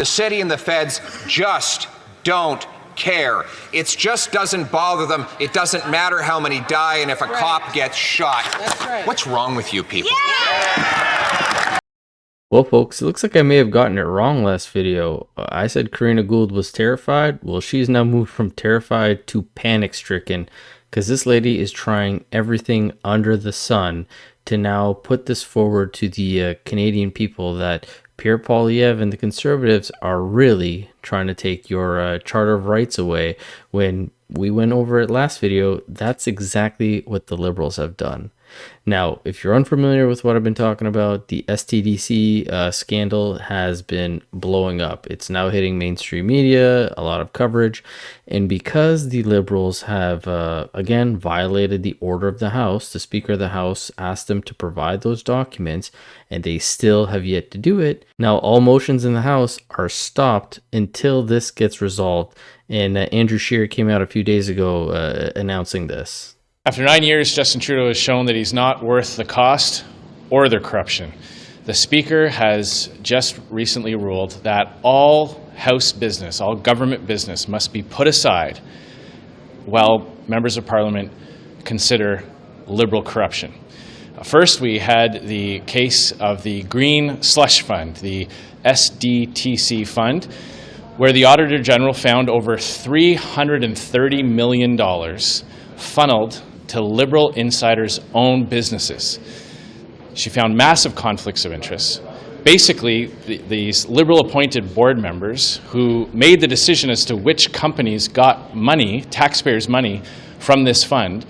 The city and the feds just don't care. It just doesn't bother them. It doesn't matter how many die and if a cop gets shot. That's right. What's wrong with you people? Well, folks, it looks like I may have gotten it wrong last video. I said Karina Gould was terrified. Well, she's now moved from terrified to panic-stricken because this lady is trying everything under the sun to now put this forward to the Canadian people that Pierre Poilievre and the Conservatives are really trying to take your Charter of Rights away. When we went over it last video, that's exactly what the Liberals have done. Now, if you're unfamiliar with what I've been talking about, the SDTC scandal has been blowing up. It's now hitting mainstream media, a lot of coverage. And because the Liberals have, again, violated the order of the House, the Speaker of the House asked them to provide those documents, and they still have yet to do it. Now, all motions in the House are stopped until this gets resolved. And Andrew Scheer came out a few days ago announcing this. After 9 years, Justin Trudeau has shown that he's not worth the cost or the corruption. The Speaker has just recently ruled that all House business, all government business must be put aside while members of Parliament consider Liberal corruption. First, we had the case of the Green Slush Fund, the SDTC fund, where the Auditor General found over $330 million funneled to Liberal insiders' own businesses. She found massive conflicts of interest. Basically, these Liberal-appointed board members who made the decision as to which companies got money, taxpayers' money, from this fund,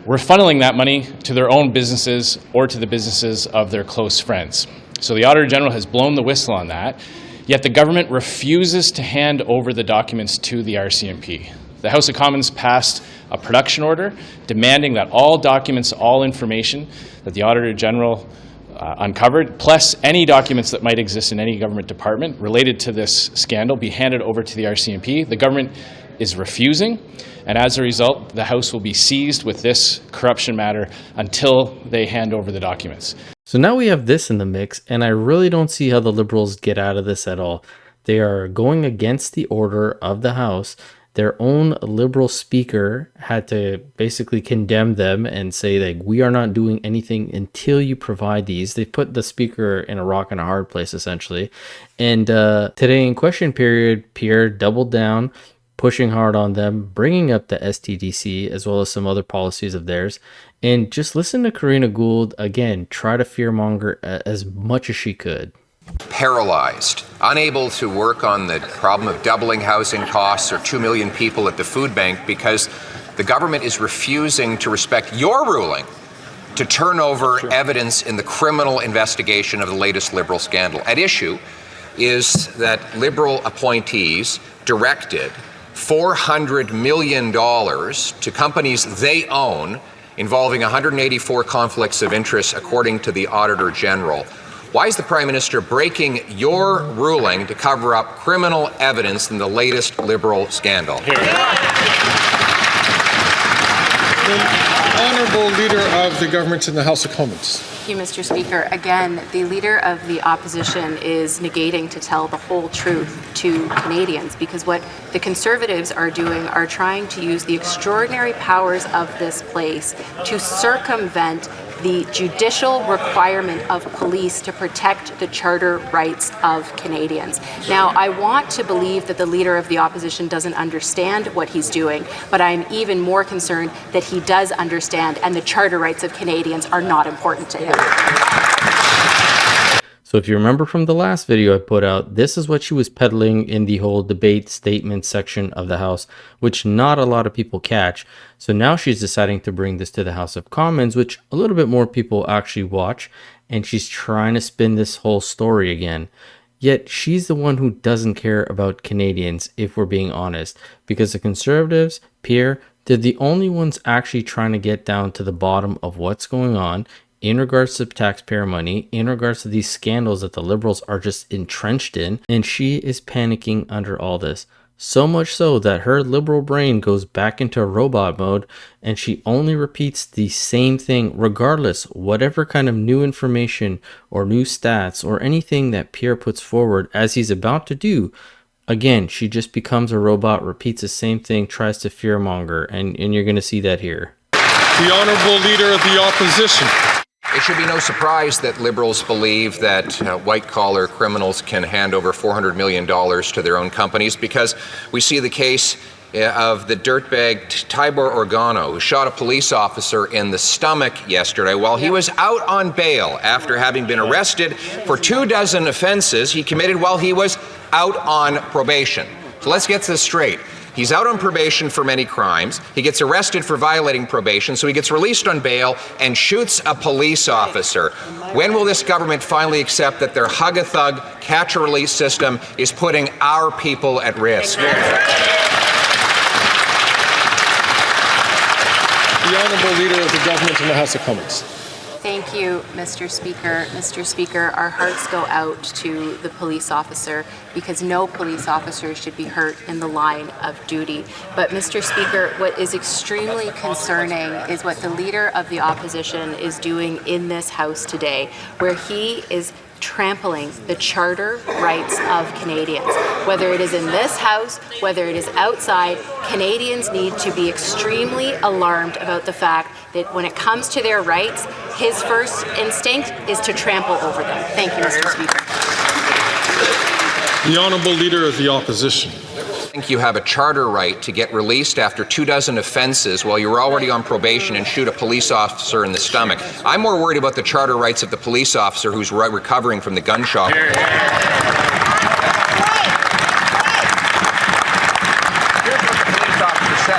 were funneling that money to their own businesses or to the businesses of their close friends. So the Auditor General has blown the whistle on that, yet the government refuses to hand over the documents to the RCMP. The House of Commons passed a production order demanding that all documents, all information that the Auditor General uncovered, plus any documents that might exist in any government department related to this scandal, be handed over to the RCMP. The government is refusing, and as a result, the House will be seized with this corruption matter until they hand over the documents. So now we have this in the mix, and I really don't see how the Liberals get out of this at all. They are going against the order of the House. Their own Liberal speaker had to basically condemn them and say, like, we are not doing anything until you provide these. They put the speaker in a rock and a hard place, essentially. And today in question period, Pierre doubled down, pushing hard on them, bringing up the STDC as well as some other policies of theirs. And just listen to Karina Gould, again, try to fearmonger as much as she could. Paralyzed, unable to work on the problem of doubling housing costs or 2 million people at the food bank because the government is refusing to respect your ruling to turn over evidence in the criminal investigation of the latest Liberal scandal. At issue is that Liberal appointees directed $400 million to companies they own involving 184 conflicts of interest according to the Auditor General. Why is the Prime Minister breaking your ruling to cover up criminal evidence in the latest Liberal scandal? The Honourable Leader of the Government in the House of Commons. Thank you, Mr. Speaker. Again, the Leader of the Opposition is negating to tell the whole truth to Canadians, because what the Conservatives are doing are trying to use the extraordinary powers of this place to circumvent the judicial requirement of police to protect the charter rights of Canadians. Now, I want to believe that the Leader of the Opposition doesn't understand what he's doing, but I'm even more concerned that he does understand, and the charter rights of Canadians are not important to him. So if you remember from the last video I put out, this is what she was peddling in the whole debate statement section of the House, which not a lot of people catch. So now she's deciding to bring this to the House of Commons, which a little bit more people actually watch, and she's trying to spin this whole story again. Yet she's the one who doesn't care about Canadians, if we're being honest, because the Conservatives, Pierre, they're the only ones actually trying to get down to the bottom of what's going on in regards to taxpayer money, in regards to these scandals that the Liberals are just entrenched in, and she is panicking under all this. So much so that her liberal brain goes back into robot mode and she only repeats the same thing regardless whatever kind of new information or new stats or anything that Pierre puts forward as he's about to do. Again, she just becomes a robot, repeats the same thing, tries to fearmonger, and you're going to see that here. The Honourable Leader of the Opposition. It should be no surprise that Liberals believe that white-collar criminals can hand over $400 million to their own companies, because we see the case of the dirtbag Tibor Organo, who shot a police officer in the stomach yesterday while he was out on bail after having been arrested for 24 offenses he committed while he was out on probation. So let's get this straight. He's out on probation for many crimes. He gets arrested for violating probation, so he gets released on bail and shoots a police officer. When will this government finally accept that their hug-a-thug, catch-and-release system is putting our people at risk? The Honourable Leader of the Government in the House of Commons. Thank you, Mr. Speaker. Mr. Speaker, our hearts go out to the police officer because no police officer should be hurt in the line of duty. But, Mr. Speaker, what is extremely concerning is what the Leader of the Opposition is doing in this House today, where he is trampling the charter rights of Canadians. Whether it is in this House, whether it is outside, Canadians need to be extremely alarmed about the fact that when it comes to their rights, his first instinct is to trample over them. Thank you, Mr. Speaker. The Honourable Leader of the Opposition. I think you have a charter right to get released after 24 offenses while you're already on probation and shoot a police officer in the stomach. I'm more worried about the charter rights of the police officer who's recovering from the gunshot.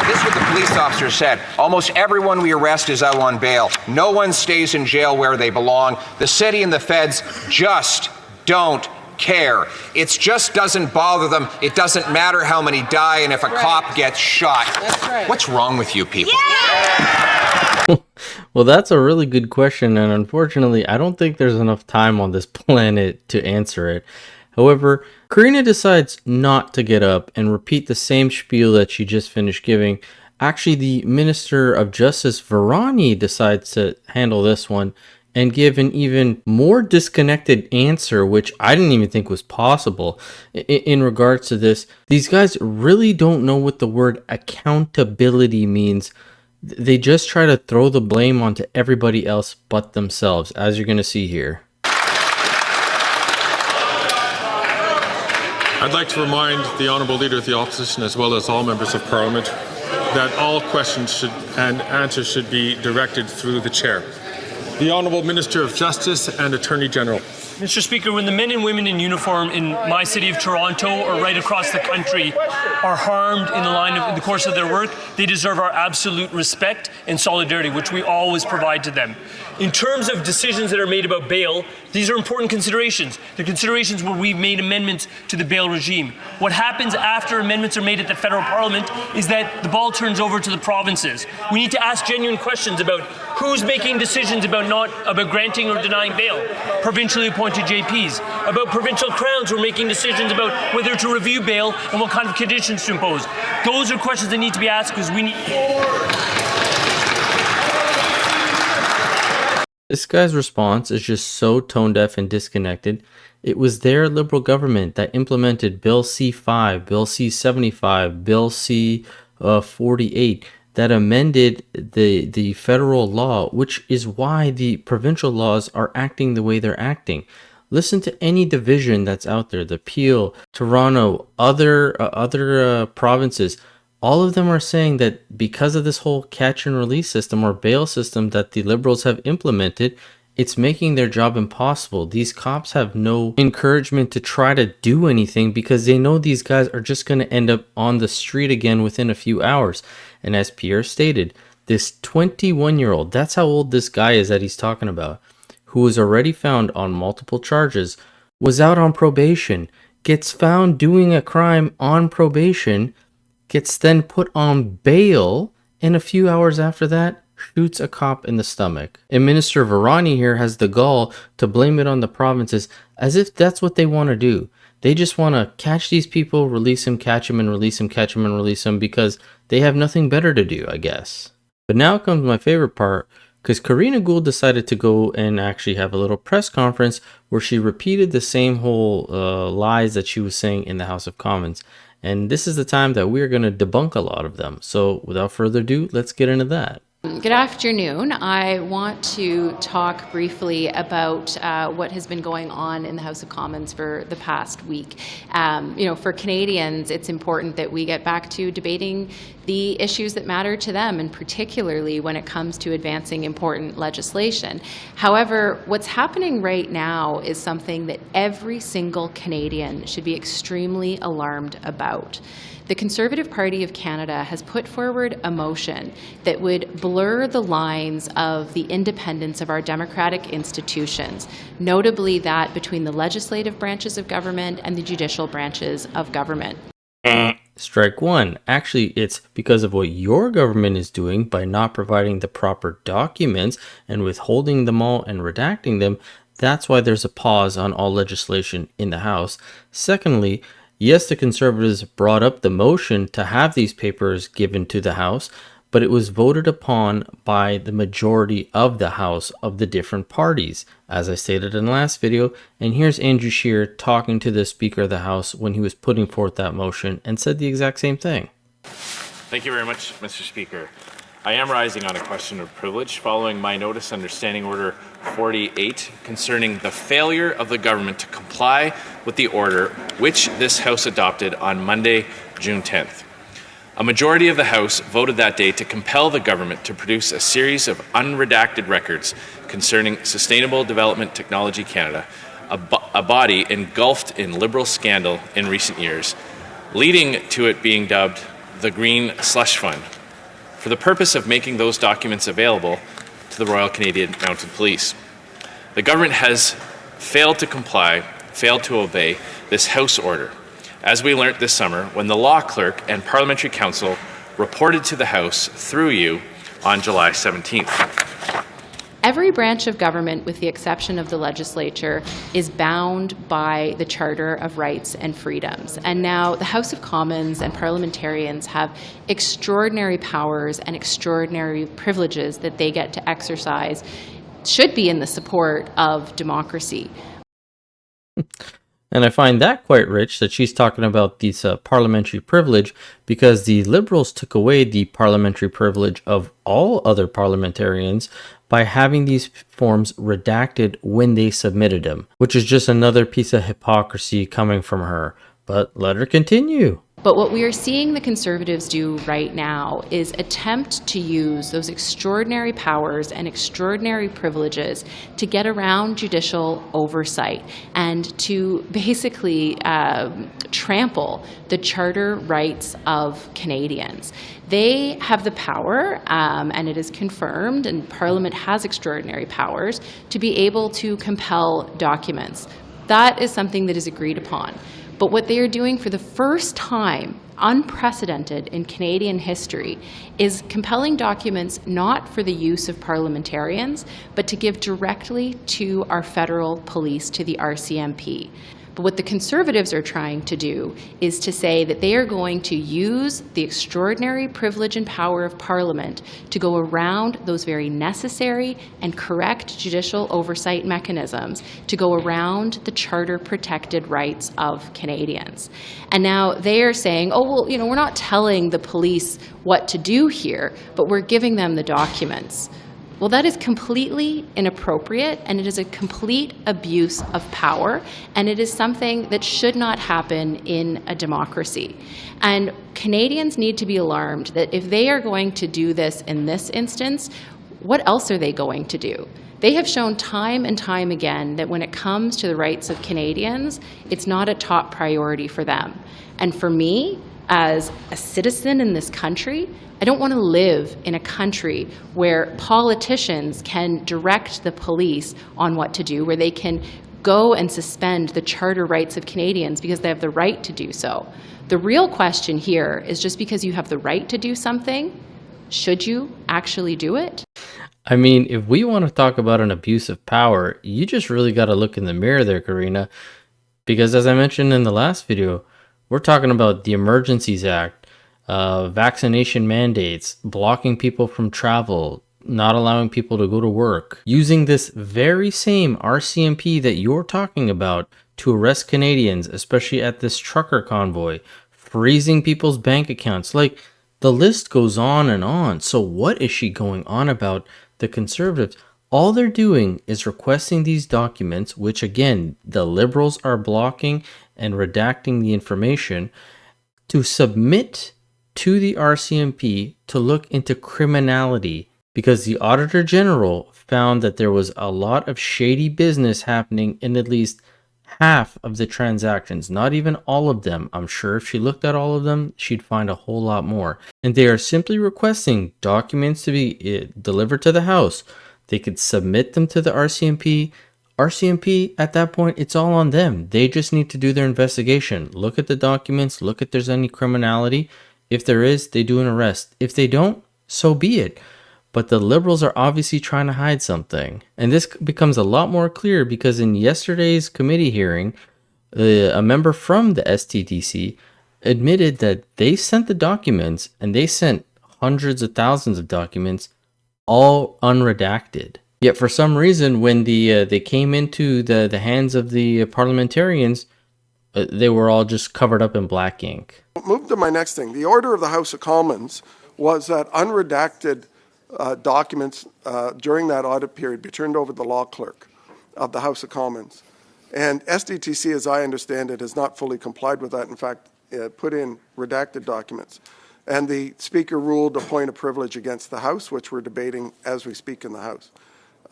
This is what the police officer said. Almost everyone we arrest is out on bail. No one stays in jail where they belong. The city and the feds just don't care. It just doesn't bother them. It doesn't matter how many die and if a cop gets shot. That's right. What's wrong with you people? Yeah! Well, that's a really good question, and unfortunately, I don't think there's enough time on this planet to answer it. However, Karina decides not to get up and repeat the same spiel that she just finished giving. Actually, the Minister of Justice, Varani, decides to handle this one and give an even more disconnected answer, which I didn't even think was possible in regards to this. These guys really don't know what the word accountability means. They just try to throw the blame onto everybody else but themselves, as you're going to see here. I'd like to remind the Honourable Leader of the Opposition, as well as all members of Parliament, that all questions and answers should be directed through the Chair. The Honourable Minister of Justice and Attorney General. Mr. Speaker, when the men and women in uniform in my city of Toronto or right across the country are harmed in the course of their work, they deserve our absolute respect and solidarity, which we always provide to them. In terms of decisions that are made about bail, these are important considerations. They're considerations where we've made amendments to the bail regime. What happens after amendments are made at the federal parliament is that the ball turns over to the provinces. We need to ask genuine questions about who's making decisions about granting or denying bail. Provincially appointed JPs. About provincial crowns who are making decisions about whether to review bail and what kind of conditions to impose. Those are questions that need to be asked because we need... This guy's response is just so tone-deaf and disconnected. It was their Liberal government that implemented Bill C-5, Bill C-75, Bill C-48 that amended the federal law, which is why the provincial laws are acting the way they're acting. Listen to any division that's out there, the Peel, Toronto, other provinces. All of them are saying that because of this whole catch and release system or bail system that the Liberals have implemented, it's making their job impossible. These cops have no encouragement to try to do anything because they know these guys are just going to end up on the street again within a few hours. And as Pierre stated, this 21-year-old, that's how old this guy is that he's talking about, who was already found on multiple charges, was out on probation, gets found doing a crime on probation, gets then put on bail, and a few hours after that, shoots a cop in the stomach. And Minister Varani here has the gall to blame it on the provinces as if that's what they want to do. They just want to catch these people, release them, catch them, and release them, catch them, and release them because they have nothing better to do, I guess. But now comes my favorite part, because Karina Gould decided to go and actually have a little press conference where she repeated the same whole lies that she was saying in the House of Commons. And this is the time that we're going to debunk a lot of them. So without further ado, let's get into that. Good afternoon. I want to talk briefly about what has been going on in the House of Commons for the past week. For Canadians, it's important that we get back to debating the issues that matter to them, and particularly when it comes to advancing important legislation. However, what's happening right now is something that every single Canadian should be extremely alarmed about. The Conservative Party of Canada has put forward a motion that would blur the lines of the independence of our democratic institutions, notably that between the legislative branches of government and the judicial branches of government. Strike one. Actually, it's because of what your government is doing by not providing the proper documents and withholding them all and redacting them. That's why there's a pause on all legislation in the House. Secondly, yes, the Conservatives brought up the motion to have these papers given to the House, but it was voted upon by the majority of the House of the different parties, as I stated in the last video. And here's Andrew Scheer talking to the Speaker of the House when he was putting forth that motion and said the exact same thing. Thank you very much, Mr. Speaker. I am rising on a question of privilege following my notice under Standing Order 48 concerning the failure of the government to comply with the order which this House adopted on Monday, June 10th. A majority of the House voted that day to compel the government to produce a series of unredacted records concerning Sustainable Development Technology Canada, a body engulfed in Liberal scandal in recent years, leading to it being dubbed the Green Slush Fund, for the purpose of making those documents available to the Royal Canadian Mounted Police. The government has failed to comply, failed to obey this House order, as we learnt this summer when the Law Clerk and Parliamentary Counsel reported to the House through you on July 17th. Every branch of government, with the exception of the legislature, is bound by the Charter of Rights and Freedoms. And now the House of Commons and parliamentarians have extraordinary powers and extraordinary privileges that they get to exercise, should be in the support of democracy. And I find that quite rich that she's talking about this parliamentary privilege, because the Liberals took away the parliamentary privilege of all other parliamentarians by having these forms redacted when they submitted them, which is just another piece of hypocrisy coming from her. But let her continue. But what we are seeing the Conservatives do right now is attempt to use those extraordinary powers and extraordinary privileges to get around judicial oversight and to basically trample the charter rights of Canadians. They have the power, and it is confirmed, and Parliament has extraordinary powers, to be able to compel documents. That is something that is agreed upon. But what they are doing for the first time, unprecedented in Canadian history, is compelling documents not for the use of parliamentarians, but to give directly to our federal police, to the RCMP. But what the Conservatives are trying to do is to say that they are going to use the extraordinary privilege and power of Parliament to go around those very necessary and correct judicial oversight mechanisms, to go around the charter-protected rights of Canadians. And now they are saying, oh, well, we're not telling the police what to do here, but we're giving them the documents. Well, that is completely inappropriate, and it is a complete abuse of power, and it is something that should not happen in a democracy. And Canadians need to be alarmed that if they are going to do this in this instance, what else are they going to do? They have shown time and time again that when it comes to the rights of Canadians, it's not a top priority for them. And for me, as a citizen in this country, I don't want to live in a country where politicians can direct the police on what to do, where they can go and suspend the charter rights of Canadians because they have the right to do so. The real question here is, just because you have the right to do something, should you actually do it? I mean, if we want to talk about an abuse of power, you just really got to look in the mirror there, Karina. Because as I mentioned in the last video, we're talking about the Emergencies Act, vaccination mandates, blocking people from travel, not allowing people to go to work, using this very same RCMP that you're talking about to arrest Canadians, especially at this trucker convoy, freezing people's bank accounts. Like, the list goes on and on. So what is she going on about? The Conservatives, all they're doing is requesting these documents, which again, the Liberals are blocking and redacting the information, to submit to the RCMP to look into criminality, because the Auditor General found that there was a lot of shady business happening in at least half of the transactions, not even all of them. I'm sure if she looked at all of them, she'd find a whole lot more. And they are simply requesting documents to be delivered to the House. They could submit them to the RCMP. RCMP, at that point, it's all on them. They just need to do their investigation. Look at the documents, look if there's any criminality. If there is, they do an arrest. If they don't, so be it. But the Liberals are obviously trying to hide something. And this becomes a lot more clear because in yesterday's committee hearing, a member from the SDTC admitted that they sent the documents, and they sent hundreds of thousands of documents, all unredacted. Yet for some reason, when they came into the hands of the parliamentarians, they were all just covered up in black ink. Move to my next thing. The order of the House of Commons was that unredacted documents during that audit period be turned over to the law clerk of the House of Commons. And SDTC, as I understand it, has not fully complied with that. In fact, put in redacted documents. And the Speaker ruled a point of privilege against the House, which we're debating as we speak in the House.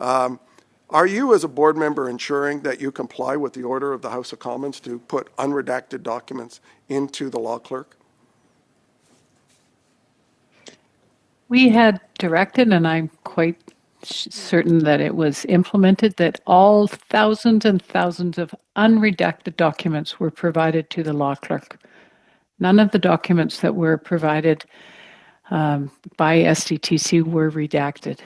Are you, as a board member, ensuring that you comply with the order of the House of Commons to put unredacted documents into the law clerk? We had directed, and I'm quite certain that it was implemented, that all thousands and thousands of unredacted documents were provided to the law clerk. None of the documents that were provided by SDTC were redacted.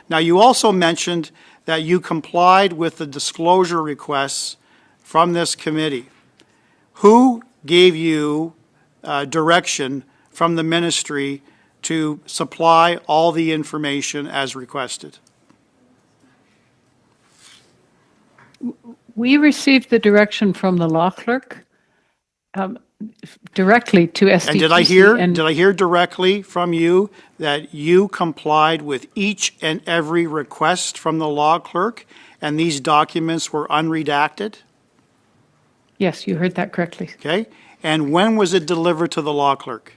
Now, you also mentioned that you complied with the disclosure requests from this committee. Who gave you direction from the ministry to supply all the information as requested? We received the direction from the law clerk directly to SDTC. And did I hear directly from you that you complied with each and every request from the law clerk and these documents were unredacted? Yes, you heard that correctly. Okay. And when was it delivered to the law clerk?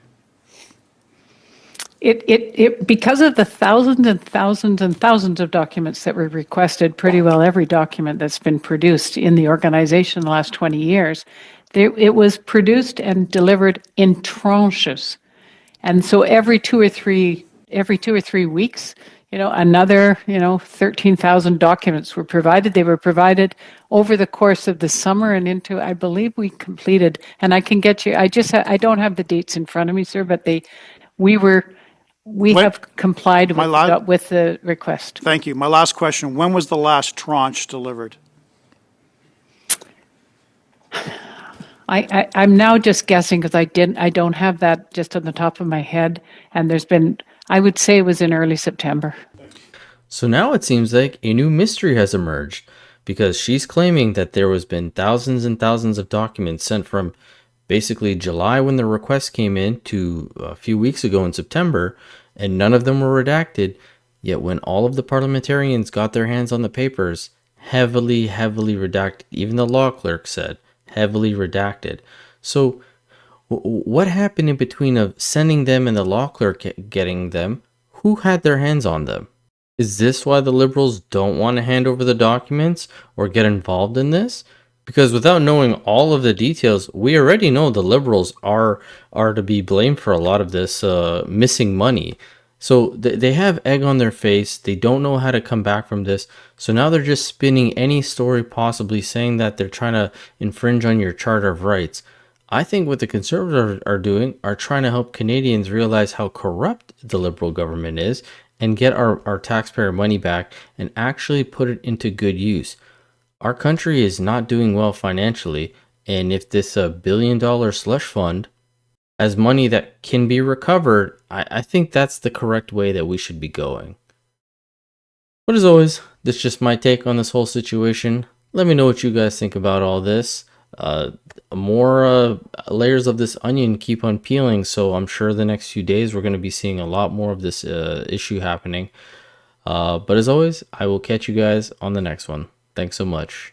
It because of the thousands and thousands and thousands of documents that were requested, pretty well every document that's been produced in the organization in the last 20 years, it was produced and delivered in tranches. And so every two or three weeks, another, 13,000 documents were provided. They were provided over the course of the summer and into, I believe we completed, and I can get you, I don't have the dates in front of me, sir, but we have complied with the request. Thank you. My last question, when was the last tranche delivered? I'm now just guessing because I don't have that just on the top of my head. And I would say it was in early September. So now it seems like a new mystery has emerged, because she's claiming that there has been thousands and thousands of documents sent from basically July when the request came in to a few weeks ago in September, and none of them were redacted. Yet when all of the parliamentarians got their hands on the papers, heavily redacted. Even the law clerk said heavily redacted. So what happened in between of sending them and the law clerk getting them? Who had their hands on them? Is this why the Liberals don't want to hand over the documents or get involved in this? Because without knowing all of the details, we already know the Liberals are to be blamed for a lot of this missing money. So they have egg on their face. They don't know how to come back from this. So now they're just spinning any story possibly, saying that they're trying to infringe on your Charter of Rights. I think what the Conservatives are doing are trying to help Canadians realize how corrupt the Liberal government is and get our taxpayer money back and actually put it into good use. Our country is not doing well financially, and if this $1 billion slush fund has money that can be recovered, I think that's the correct way that we should be going. But as always, this is just my take on this whole situation. Let me know what you guys think about all this. More layers of this onion keep on peeling, so I'm sure the next few days we're going to be seeing a lot more of this issue happening. But as always, I will catch you guys on the next one. Thanks so much.